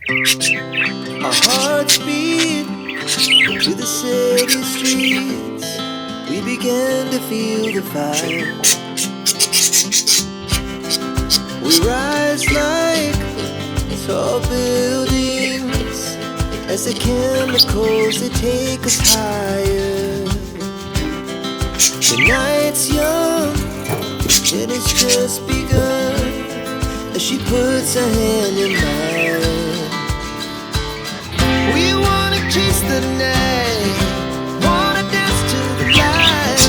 Our hearts beat to the city streets. We began to feel the fire. We rise like tall buildings as the chemicals, they take us higher. The night's young and it's just begun as she puts her hand in mine. We wanna chase the night, wanna dance to the light.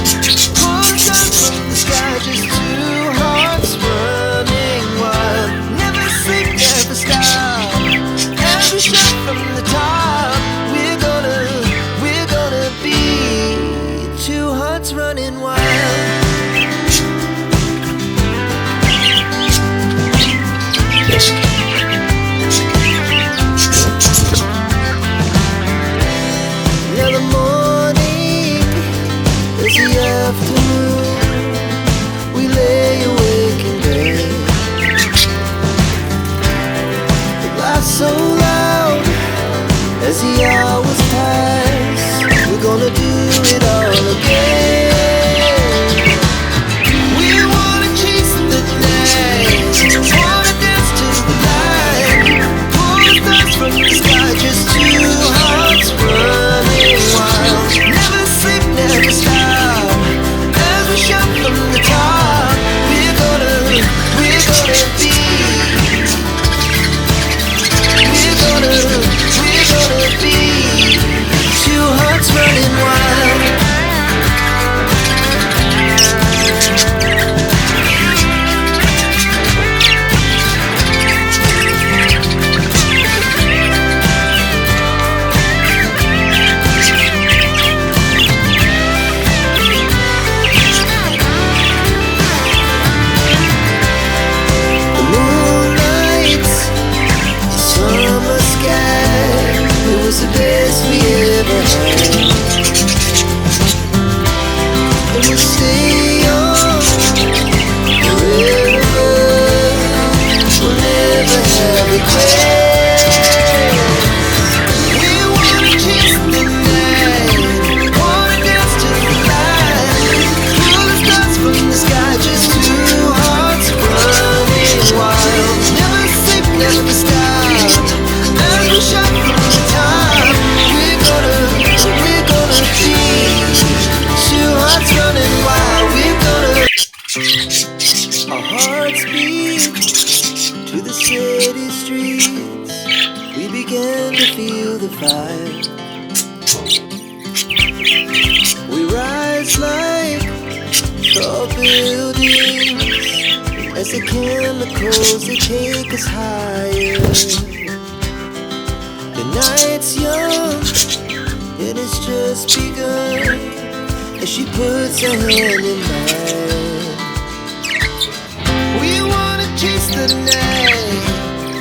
Pull down from the sky, just two hearts running wild. Never sleep, never stop. Every shot from the top. We're gonna be two hearts running wild. Now the morning is the afternoon. We lay awake in bed. The laughs so loud as the hours pass. We're gonna do it all again. We wanna chase the night, wanna dance to the light. Pull the stars from the sky, just two hearts running wild. Never sleep, never stop. As we shout from the top, we're gonna be. We're gonna be two hearts running wild. The moonlight, the summer sky, it was the best we ever had. And we'll stay on forever. We'll never have regrets. We wanna chase the night, wanna dance to the light. Pull the stars from the sky, just two hearts running wild. Never sleep, never stop. As we shout from the top, we're gonna be two hearts running wild. Our hearts beat to the city streets. We began to feel the fire. We rise like tall buildings as the chemicals, they take us higher. The night's young and it's just begun as she puts her hand in mine. We wanna chase the night,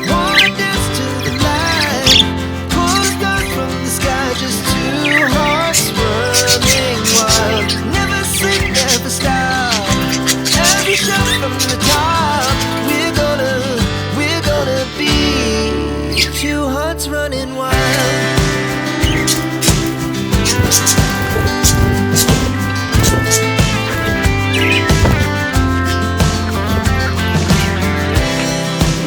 wanna dance to the light. Pull the stars from the sky, just two hearts running wild. Never sleep, never stop. Every shot from the top. We're gonna be two hearts running wild.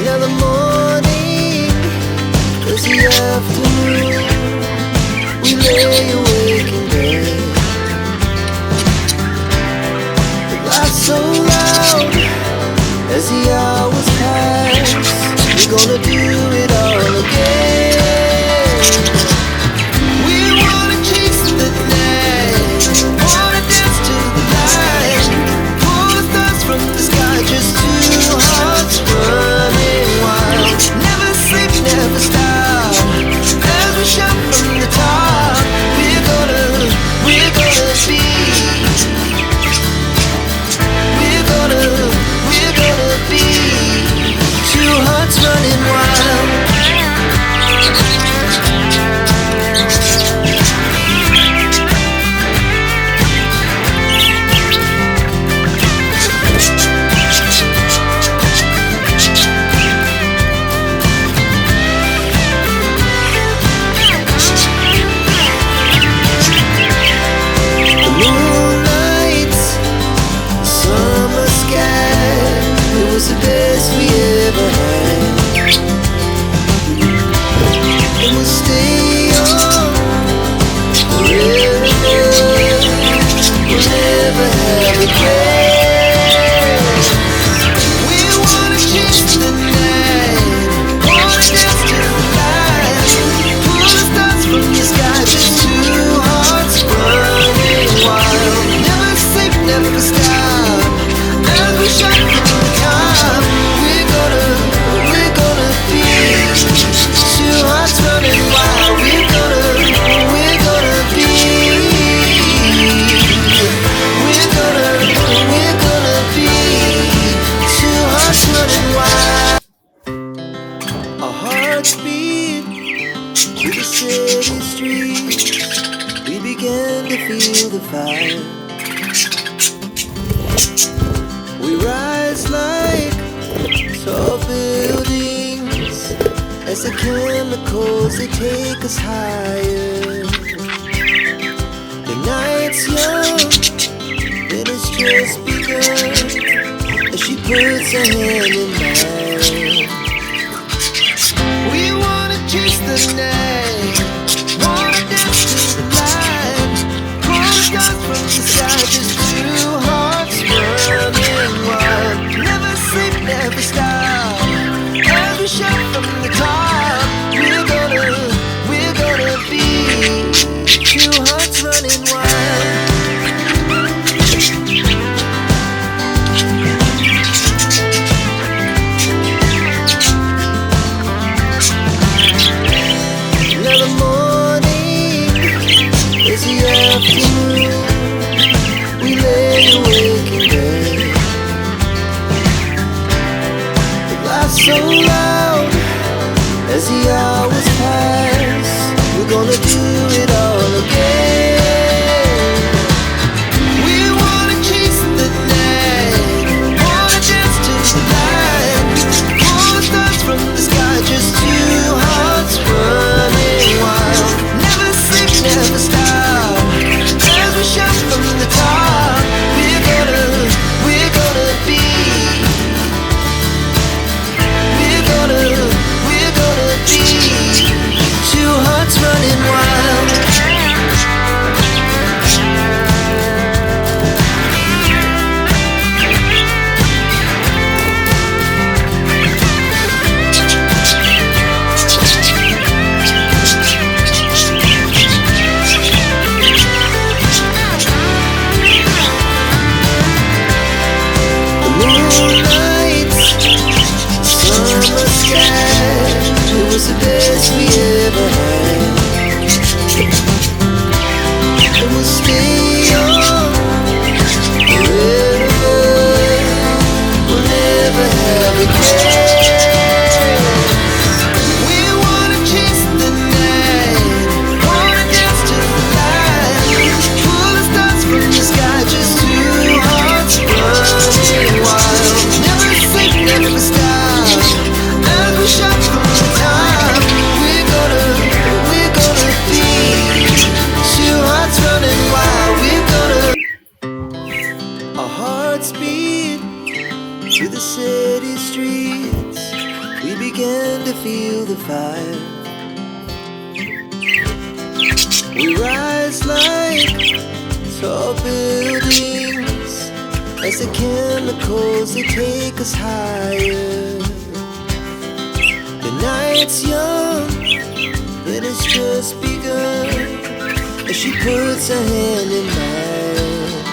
Now the morning is the afternoon. We lay awake in bed. The laughs so loud as the hours pass. We're gonna do it all again. We wanna chase the night, wanna dance to the light. Pull the stars from the sky, just two hearts running wild. Never sleep, never stop. As we shout from the top, we're gonna be. We're gonna be two hearts running wild. city streets, we began to feel the fire. We rise like tall buildings as the chemicals, they take us higher. The night's young, and it's just begun as she puts her hand in mine. We wanna chase the night, wanna dance to the light, pull the stars from the sky, just two hearts running wild. Never sleep, never stop, as we shout from the top. We're gonna be two hearts running wild. Now the morning is the afternoon, we lay awake in bed. The laughs so loud as the hours pass, we're gonna do it all again. We wanna chase the night, wanna dance to the light, pull the stars from the sky, just two hearts running wild. Never sleep, never stop, as we shout from the top. We're gonna be, we're gonna be two hearts running wild. Moonlight, summer sky, it was the best we ever had. And we'll stay on forever, we'll never have regrets. We wanna chase the night, wanna dance to the light, pull the stars from the sky, just two hearts running wild. Never sleep, never stop, as we shout from the top. We're gonna be two hearts running wild. Our hearts beat through the city streets, we began to feel the fire. We rise like tall buildings as the chemicals, they take us higher. The night's young, and it's just begun as she puts her hand in mine.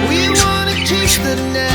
We wanna chase the night,